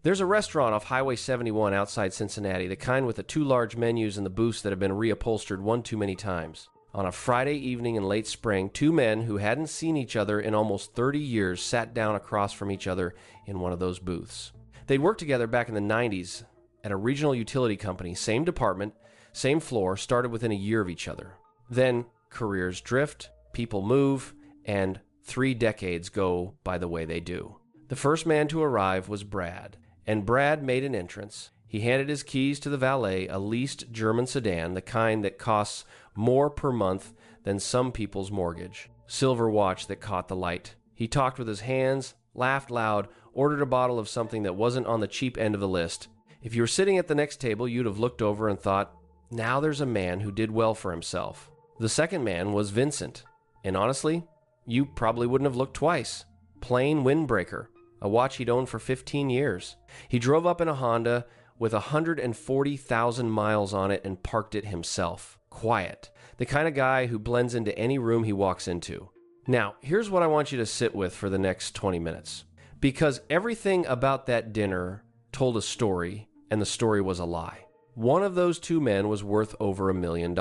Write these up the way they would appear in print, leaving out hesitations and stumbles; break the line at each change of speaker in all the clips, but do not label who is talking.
There's a restaurant off Highway 71 outside Cincinnati, the kind with the two large menus and the booths that have been reupholstered one too many times. On a Friday evening in late spring, two men who hadn't seen each other in almost 30 years sat down across from each other in one of those booths. They'd worked together back in the 90s at a regional utility company, same department, same floor, started within a year of each other. Then careers drift, people move, and 3 decades go by the way they do. The first man to arrive was Brad, and Brad made an entrance. He handed his keys to the valet, a leased German sedan, the kind that costs more per month than some people's mortgage. Silver watch that caught the light. He talked with his hands, laughed loud, ordered a bottle of something that wasn't on the cheap end of the list. If you were sitting at the next table, you'd have looked over and thought, now there's a man who did well for himself. The second man was Vincent, and honestly, you probably wouldn't have looked twice. Plain windbreaker, a watch he'd owned for 15 years. He drove up in a Honda with 140,000 miles on it and parked it himself. Quiet. The kind of guy who blends into any room he walks into. Now, here's what I want you to sit with for the next 20 minutes. Because everything about that dinner told a story, and the story was a lie. One of those two men was worth over $1 million.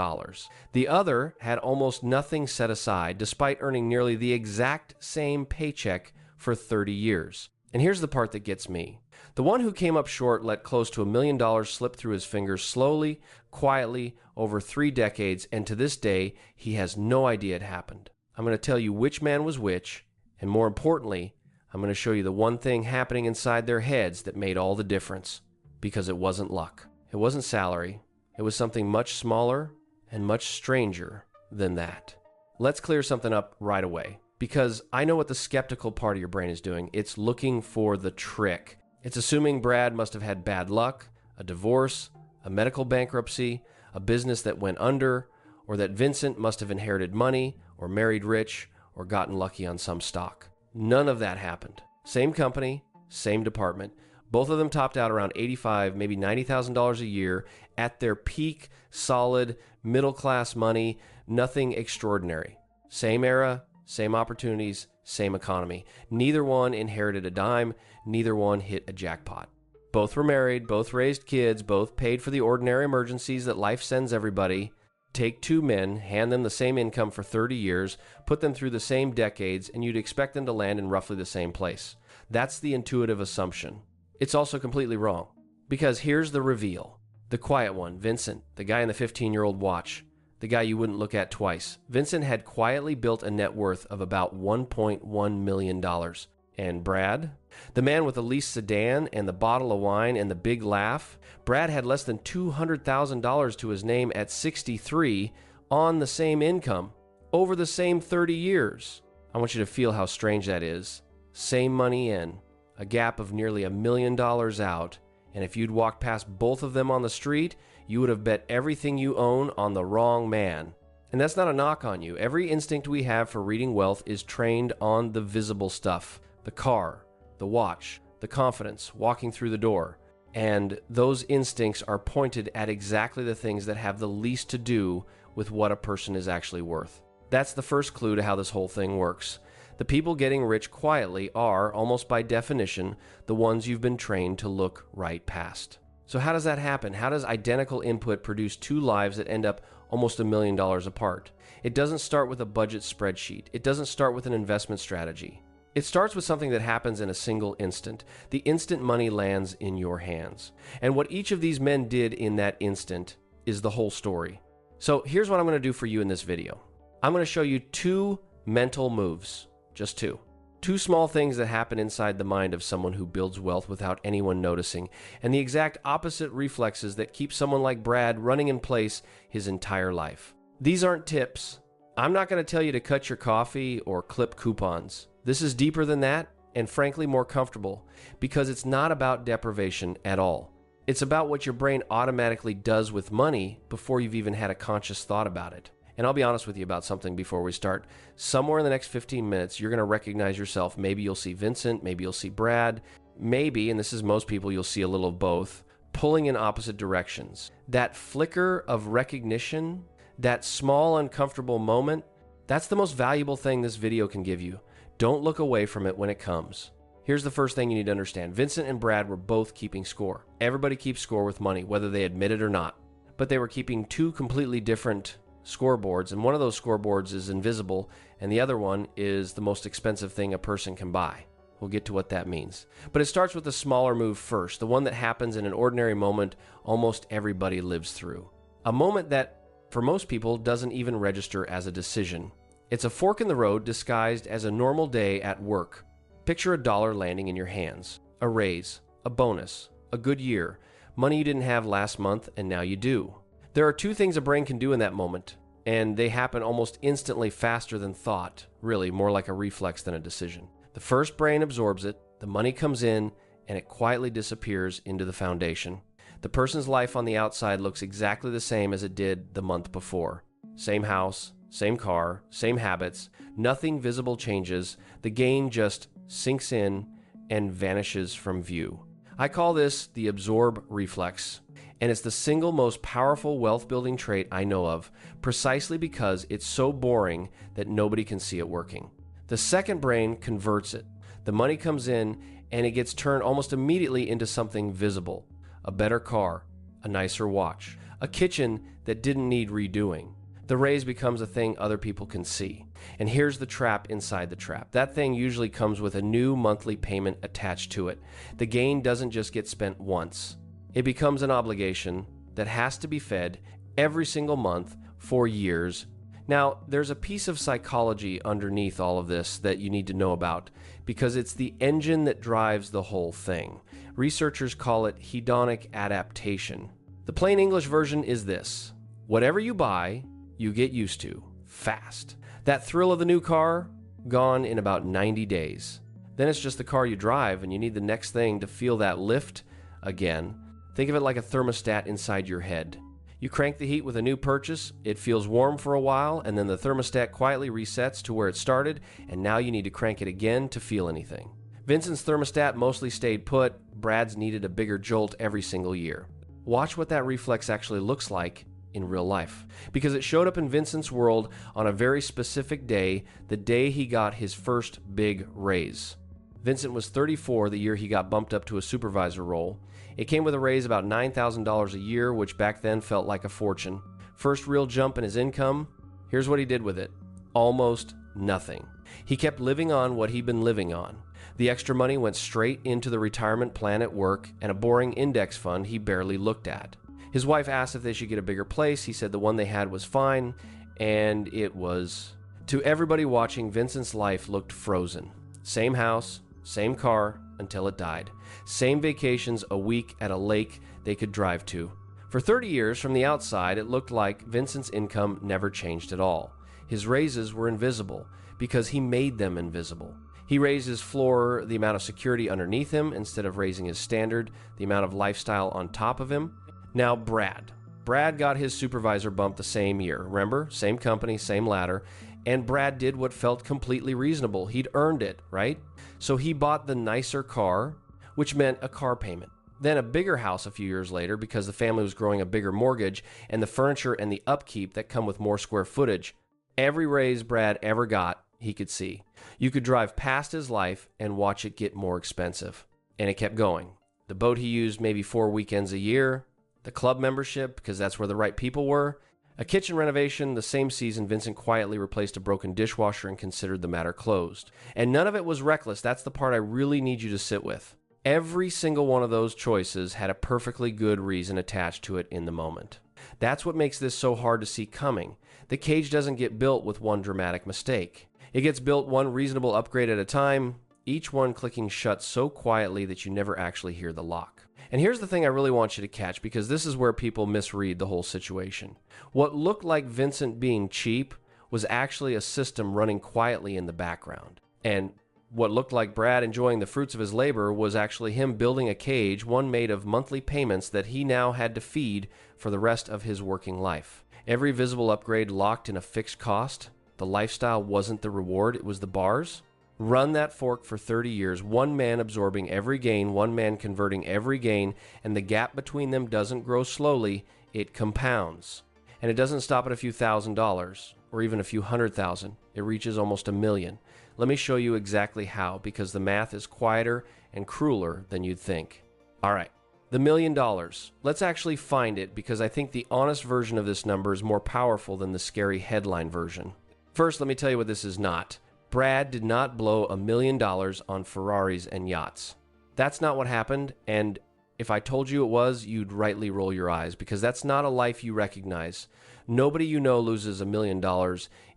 The other had almost nothing set aside, despite earning nearly the exact same paycheck for 30 years. And here's the part that gets me. The one who came up short let close to $1 million slip through his fingers slowly, quietly, over 3 decades, and to this day, he has no idea it happened. I'm going to tell you which man was which, and more importantly, I'm going to show you the one thing happening inside their heads that made all the difference. Because it wasn't luck. It wasn't salary. It was something much smaller and much stranger than that. Let's clear something up right away. Because I know what the skeptical part of your brain is doing. It's looking for the trick. It's assuming Brad must have had bad luck, a divorce, a medical bankruptcy, a business that went under, or that Vincent must have inherited money, or married rich, or gotten lucky on some stock. None of that happened. Same company, same department. Both of them topped out around $85,000, maybe $90,000 a year at their peak, solid, middle-class money, nothing extraordinary. Same era, same opportunities, same economy. Neither one inherited a dime. Neither one hit a jackpot. Both were married, both raised kids, both paid for the ordinary emergencies that life sends everybody. Take two men, hand them the same income for 30 years, put them through the same decades, and you'd expect them to land in roughly the same place. That's the intuitive assumption. It's also completely wrong. Because here's the reveal. The quiet one, Vincent, the guy in the 15-year-old watch, the guy you wouldn't look at twice. Vincent had quietly built a net worth of about $1.1 million. And Brad? The man with the leased sedan and the bottle of wine and the big laugh? Brad had less than $200,000 to his name at 63 on the same income, over the same 30 years. I want you to feel how strange that is. Same money in, a gap of nearly $1 million out, and if you'd walked past both of them on the street, you would have bet everything you own on the wrong man. And that's not a knock on you. Every instinct we have for reading wealth is trained on the visible stuff. The car, the watch, the confidence, walking through the door. And those instincts are pointed at exactly the things that have the least to do with what a person is actually worth. That's the first clue to how this whole thing works. The people getting rich quietly are, almost by definition, the ones you've been trained to look right past. So how does that happen? How does identical input produce two lives that end up almost $1 million apart? It doesn't start with a budget spreadsheet. It doesn't start with an investment strategy. It starts with something that happens in a single instant. The instant money lands in your hands. And what each of these men did in that instant is the whole story. So here's what I'm going to do for you in this video. I'm going to show you two mental moves. Just two. Two small things that happen inside the mind of someone who builds wealth without anyone noticing, and the exact opposite reflexes that keep someone like Brad running in place his entire life. These aren't tips. I'm not going to tell you to cut your coffee or clip coupons. This is deeper than that, and frankly more comfortable, because it's not about deprivation at all. It's about what your brain automatically does with money before you've even had a conscious thought about it. And I'll be honest with you about something before we start. Somewhere in the next 15 minutes, you're going to recognize yourself. Maybe you'll see Vincent, maybe you'll see Brad, maybe, and this is most people, you'll see a little of both, pulling in opposite directions. That flicker of recognition, that small uncomfortable moment, that's the most valuable thing this video can give you. Don't look away from it when it comes. Here's the first thing you need to understand. Vincent and Brad were both keeping score. Everybody keeps score with money, whether they admit it or not. But they were keeping two completely different scoreboards, and one of those scoreboards is invisible, and the other one is the most expensive thing a person can buy. We'll get to what that means. But it starts with the smaller move first, the one that happens in an ordinary moment almost everybody lives through. A moment that, for most people, doesn't even register as a decision. It's a fork in the road disguised as a normal day at work. Picture a dollar landing in your hands, a raise, a bonus, a good year, money you didn't have last month and now you do. There are two things a brain can do in that moment, and they happen almost instantly, faster than thought, really more like a reflex than a decision. The first, brain absorbs it, the money comes in, and it quietly disappears into the foundation. The person's life on the outside looks exactly the same as it did the month before. Same house, same car, same habits, nothing visible changes. The gain just sinks in and vanishes from view. I call this the absorb reflex, and it's the single most powerful wealth-building trait I know of, precisely because it's so boring that nobody can see it working. The second brain converts it. The money comes in, and it gets turned almost immediately into something visible. A better car, a nicer watch, a kitchen that didn't need redoing. The raise becomes a thing other people can see. And here's the trap inside the trap. That thing usually comes with a new monthly payment attached to it. The gain doesn't just get spent once. It becomes an obligation that has to be fed every single month for years. Now, there's a piece of psychology underneath all of this that you need to know about, because it's the engine that drives the whole thing. Researchers call it hedonic adaptation. The plain English version is this: whatever you buy, you get used to, fast. That thrill of the new car, gone in about 90 days. Then it's just the car you drive, and you need the next thing to feel that lift again. Think of it like a thermostat inside your head. You crank the heat with a new purchase, it feels warm for a while, and then the thermostat quietly resets to where it started, and now you need to crank it again to feel anything. Vincent's thermostat mostly stayed put. Brad's needed a bigger jolt every single year. Watch what that reflex actually looks like in real life, because it showed up in Vincent's world on a very specific day, the day he got his first big raise. Vincent was 34 the year he got bumped up to a supervisor role. It came with a raise about $9,000 a year, which back then felt like a fortune. First real jump in his income. Here's what he did with it. Almost nothing. He kept living on what he'd been living on. The extra money went straight into the retirement plan at work and a boring index fund he barely looked at. His wife asked if they should get a bigger place. He said the one they had was fine, and it was. To everybody watching, Vincent's life looked frozen. Same house, same car, until it died. Same vacations a week at a lake they could drive to. For 30 years, from the outside, it looked like Vincent's income never changed at all. His raises were invisible because he made them invisible. He raised his floor, the amount of security underneath him, instead of raising his standard, the amount of lifestyle on top of him. Now, Brad. Brad got his supervisor bump the same year. Remember? Same company, same ladder. And Brad did what felt completely reasonable. He'd earned it, right? So he bought the nicer car, which meant a car payment. Then a bigger house a few years later because the family was growing a bigger mortgage and the furniture and the upkeep that come with more square footage. Every raise Brad ever got, he could see. You could drive past his life and watch it get more expensive. And it kept going. The boat he used maybe 4 weekends a year. The club membership, because that's where the right people were. A kitchen renovation. The same season, Vincent quietly replaced a broken dishwasher and considered the matter closed. And none of it was reckless. That's the part I really need you to sit with. Every single one of those choices had a perfectly good reason attached to it in the moment. That's what makes this so hard to see coming. The cage doesn't get built with one dramatic mistake. It gets built one reasonable upgrade at a time, each one clicking shut so quietly that you never actually hear the lock. And here's the thing I really want you to catch, because this is where people misread the whole situation. What looked like Vincent being cheap was actually a system running quietly in the background. And what looked like Brad enjoying the fruits of his labor was actually him building a cage, one made of monthly payments that he now had to feed for the rest of his working life. Every visible upgrade locked in a fixed cost. The lifestyle wasn't the reward, it was the bars. Run that fork for 30 years, one man absorbing every gain, one man converting every gain, and the gap between them doesn't grow slowly, it compounds. And it doesn't stop at a few $1,000s, or even a few $100,000. It reaches almost $1 million. Let me show you exactly how, because the math is quieter and crueler than you'd think. All right, the $1 million. Let's actually find it, because I think the honest version of this number is more powerful than the scary headline version. First, let me tell you what this is not. Brad did not blow $1 million on Ferraris and yachts. That's not what happened, and if I told you it was, you'd rightly roll your eyes, because that's not a life you recognize. Nobody you know loses $1 million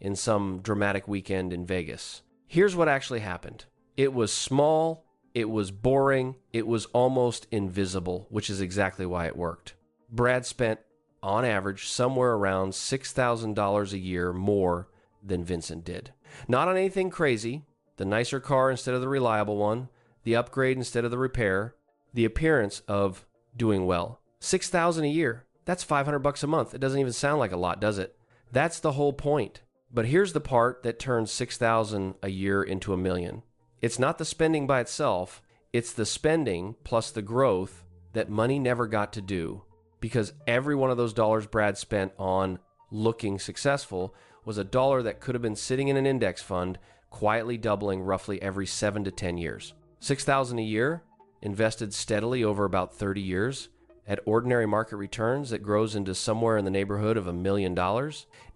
in some dramatic weekend in Vegas. Here's what actually happened. It was small, it was boring, it was almost invisible, which is exactly why it worked. Brad spent, on average, somewhere around $6,000 a year more than Vincent did. Not on anything crazy, the nicer car instead of the reliable one, the upgrade instead of the repair, the appearance of doing well. $6,000 a year. That's $500 a month. It doesn't even sound like a lot, does it? That's the whole point. But here's the part that turns $6,000 a year into $1 million. It's not the spending by itself. It's the spending plus the growth that money never got to do, because every one of those dollars Brad spent on looking successful was a dollar that could have been sitting in an index fund, quietly doubling roughly every 7 to 10 years. $6,000 a year, invested steadily over about 30 years, at ordinary market returns that grows into somewhere in the neighborhood of $1 million.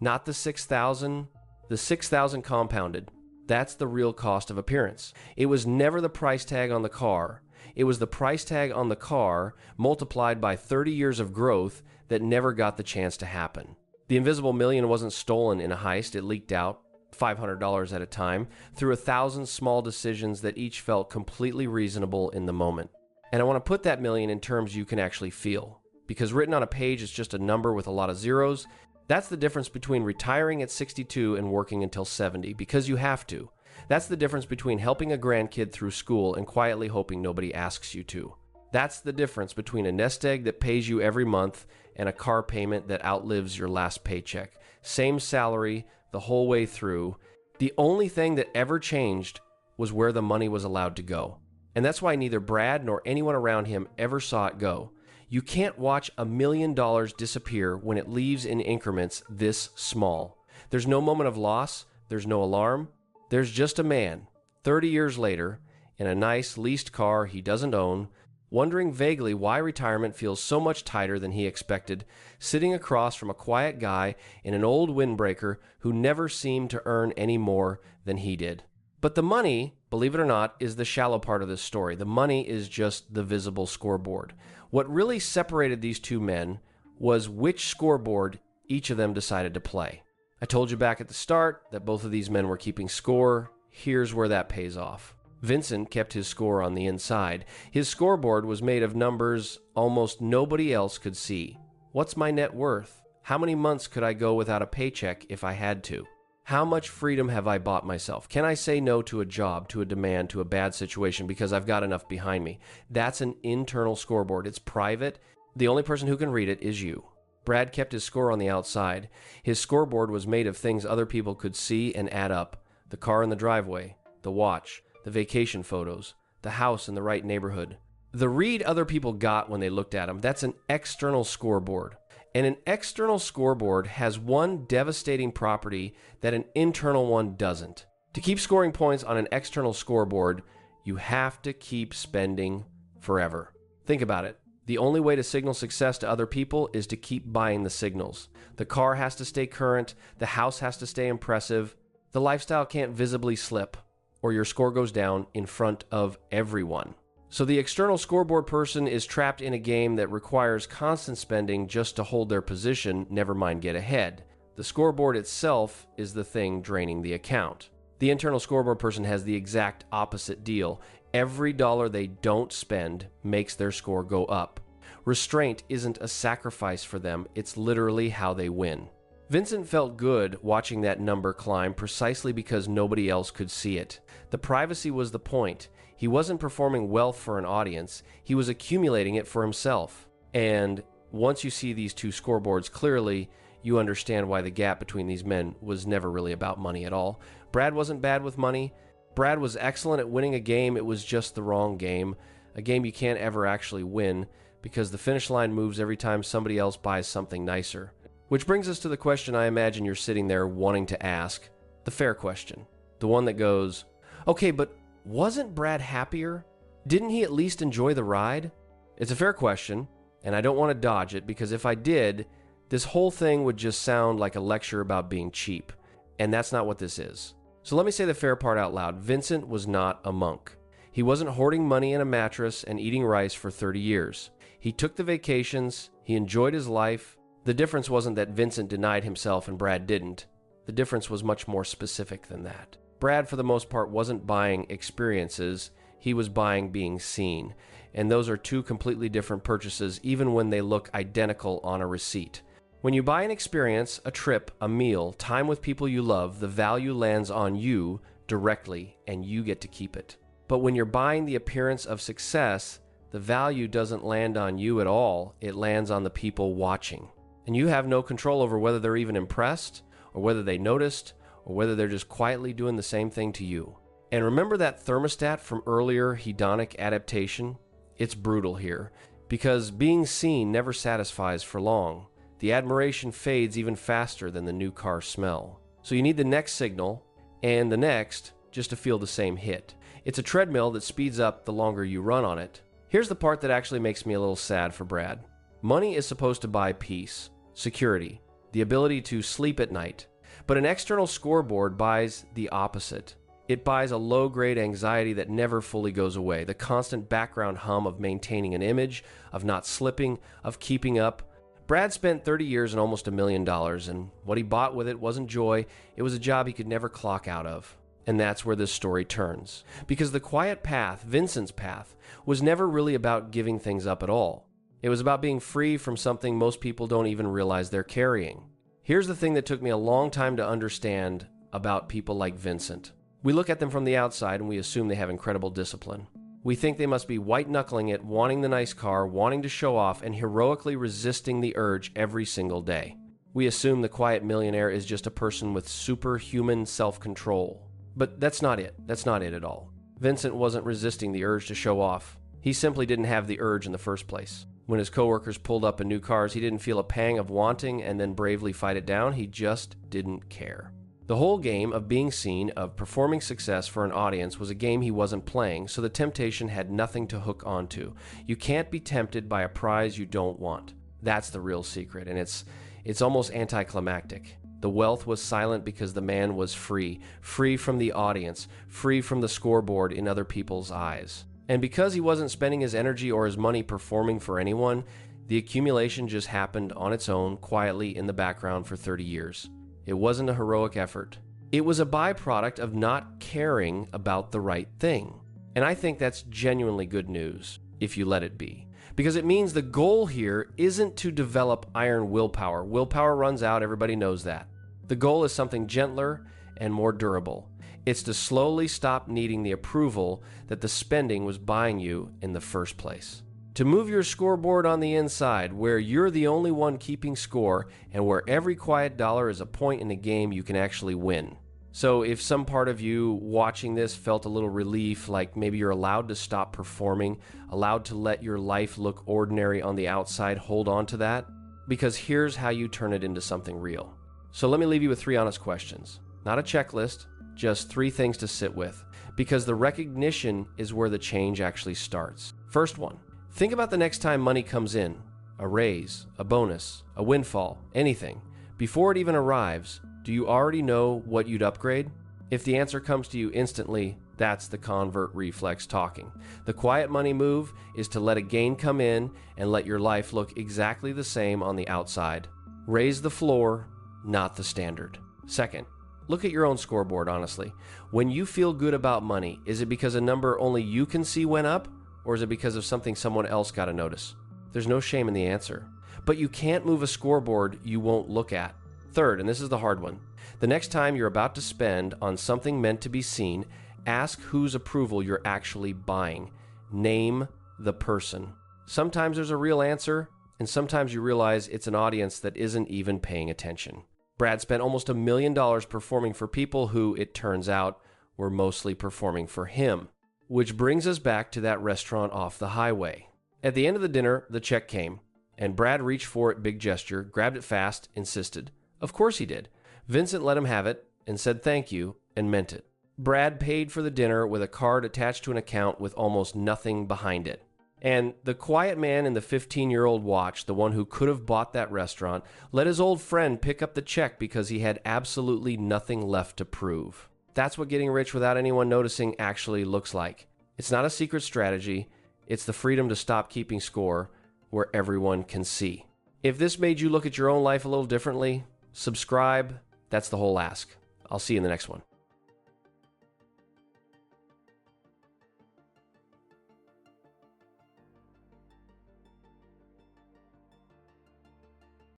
Not the $6,000, the $6,000 compounded. That's the real cost of appearance. It was never the price tag on the car. It was the price tag on the car multiplied by 30 years of growth that never got the chance to happen. The invisible million wasn't stolen in a heist. It leaked out, $500 at a time, through 1,000 small decisions that each felt completely reasonable in the moment. And I want to put that million in terms you can actually feel, because written on a page is just a number with a lot of zeros. That's the difference between retiring at 62 and working until 70, because you have to. That's the difference between helping a grandkid through school and quietly hoping nobody asks you to. That's the difference between a nest egg that pays you every month and a car payment that outlives your last paycheck. Same salary the whole way through. The only thing that ever changed was where the money was allowed to go. And that's why neither Brad nor anyone around him ever saw it go. You can't watch $1 million disappear when it leaves in increments this small. There's no moment of loss. There's no alarm. There's just a man, 30 years later, in a nice leased car he doesn't own, wondering vaguely why retirement feels so much tighter than he expected, sitting across from a quiet guy in an old windbreaker who never seemed to earn any more than he did. But the money, believe it or not, is the shallow part of this story. The money is just the visible scoreboard. What really separated these two men was which scoreboard each of them decided to play. I told you back at the start that both of these men were keeping score. Here's where that pays off. Vincent kept his score on the inside. His scoreboard was made of numbers almost nobody else could see. What's my net worth? How many months could I go without a paycheck if I had to? How much freedom have I bought myself? Can I say no to a job, to a demand, to a bad situation because I've got enough behind me? That's an internal scoreboard. It's private. The only person who can read it is you. Brad kept his score on the outside. His scoreboard was made of things other people could see and add up. The car in the driveway, the watch, the vacation photos, the house in the right neighborhood. The read other people got when they looked at him, that's an external scoreboard. And an external scoreboard has one devastating property that an internal one doesn't. To keep scoring points on an external scoreboard, you have to keep spending forever. Think about it. The only way to signal success to other people is to keep buying the signals. The car has to stay current, the house has to stay impressive, the lifestyle can't visibly slip, or your score goes down in front of everyone. So the external scoreboard person is trapped in a game that requires constant spending just to hold their position, never mind get ahead. The scoreboard itself is the thing draining the account. The internal scoreboard person has the exact opposite deal. Every dollar they don't spend makes their score go up. Restraint isn't a sacrifice for them, it's literally how they win. Vincent felt good watching that number climb precisely because nobody else could see it. The privacy was the point. He wasn't performing wealth for an audience, he was accumulating it for himself. And once you see these two scoreboards clearly, you understand why the gap between these men was never really about money at all. Brad wasn't bad with money. Brad was excellent at winning a game, it was just the wrong game. A game you can't ever actually win, because the finish line moves every time somebody else buys something nicer. Which brings us to the question I imagine you're sitting there wanting to ask. The fair question. The one that goes, Okay, but wasn't Brad happier? Didn't he at least enjoy the ride? It's a fair question, and I don't want to dodge it because if I did, this whole thing would just sound like a lecture about being cheap, and that's not what this is. So let me say the fair part out loud. Vincent was not a monk. He wasn't hoarding money in a mattress and eating rice for 30 years. He took the vacations, he enjoyed his life. The difference wasn't that Vincent denied himself and Brad didn't. The difference was much more specific than that. Brad, for the most part, wasn't buying experiences, he was buying being seen. And those are two completely different purchases, even when they look identical on a receipt. When you buy an experience, a trip, a meal, time with people you love, the value lands on you directly, and you get to keep it. But when you're buying the appearance of success, the value doesn't land on you at all, it lands on the people watching. And you have no control over whether they're even impressed, or whether they noticed, or whether they're just quietly doing the same thing to you. And remember that thermostat from earlier hedonic adaptation? It's brutal here, because being seen never satisfies for long. The admiration fades even faster than the new car smell. So you need the next signal, and the next, just to feel the same hit. It's a treadmill that speeds up the longer you run on it. Here's the part that actually makes me a little sad for Brad. Money is supposed to buy peace, security, the ability to sleep at night. But an external scoreboard buys the opposite. It buys a low-grade anxiety that never fully goes away, the constant background hum of maintaining an image, of not slipping, of keeping up. Brad spent 30 years and almost $1 million, and what he bought with it wasn't joy, it was a job he could never clock out of. And that's where this story turns. Because the quiet path, Vincent's path, was never really about giving things up at all. It was about being free from something most people don't even realize they're carrying. Here's the thing that took me a long time to understand about people like Vincent. We look at them from the outside and we assume they have incredible discipline. We think they must be white-knuckling it, wanting the nice car, wanting to show off, and heroically resisting the urge every single day. We assume the quiet millionaire is just a person with superhuman self-control. But that's not it. That's not it at all. Vincent wasn't resisting the urge to show off. He simply didn't have the urge in the first place. When his coworkers pulled up in new cars, he didn't feel a pang of wanting and then bravely fight it down. He just didn't care. The whole game of being seen, of performing success for an audience, was a game he wasn't playing, so the temptation had nothing to hook onto. You can't be tempted by a prize you don't want. That's the real secret, and it's almost anticlimactic. The wealth was silent because the man was free, free from the audience, free from the scoreboard in other people's eyes. And because he wasn't spending his energy or his money performing for anyone, the accumulation just happened on its own, quietly in the background for 30 years. It wasn't a heroic effort. It was a byproduct of not caring about the right thing. And I think that's genuinely good news, if you let it be. Because it means the goal here isn't to develop iron willpower. Willpower runs out, everybody knows that. The goal is something gentler and more durable. It's to slowly stop needing the approval that the spending was buying you in the first place. To move your scoreboard on the inside, where you're the only one keeping score, and where every quiet dollar is a point in a game you can actually win. So if some part of you watching this felt a little relief, like maybe you're allowed to stop performing, allowed to let your life look ordinary on the outside, hold on to that, because here's how you turn it into something real. So let me leave you with 3 honest questions. Not a checklist, just 3 things to sit with, because the recognition is where the change actually starts. First one, think about the next time money comes in, a raise, a bonus, a windfall, anything. Before it even arrives, do you already know what you'd upgrade? If the answer comes to you instantly, that's the convert reflex talking. The quiet money move is to let a gain come in and let your life look exactly the same on the outside. Raise the floor, not the standard. Second, look at your own scoreboard, honestly. When you feel good about money, is it because a number only you can see went up, or is it because of something someone else got to notice? There's no shame in the answer. But you can't move a scoreboard you won't look at. Third, and this is the hard one, the next time you're about to spend on something meant to be seen, ask whose approval you're actually buying. Name the person. Sometimes there's a real answer, and sometimes you realize it's an audience that isn't even paying attention. Brad spent almost $1 million performing for people who, it turns out, were mostly performing for him. Which brings us back to that restaurant off the highway. At the end of the dinner, the check came, and Brad reached for it, big gesture, grabbed it fast, insisted. Of course he did. Vincent let him have it and said thank you and meant it. Brad paid for the dinner with a card attached to an account with almost nothing behind it. And the quiet man in the 15-year-old watch, the one who could have bought that restaurant, let his old friend pick up the check because he had absolutely nothing left to prove. That's what getting rich without anyone noticing actually looks like. It's not a secret strategy. It's the freedom to stop keeping score where everyone can see. If this made you look at your own life a little differently, subscribe. That's the whole ask. I'll see you in the next one.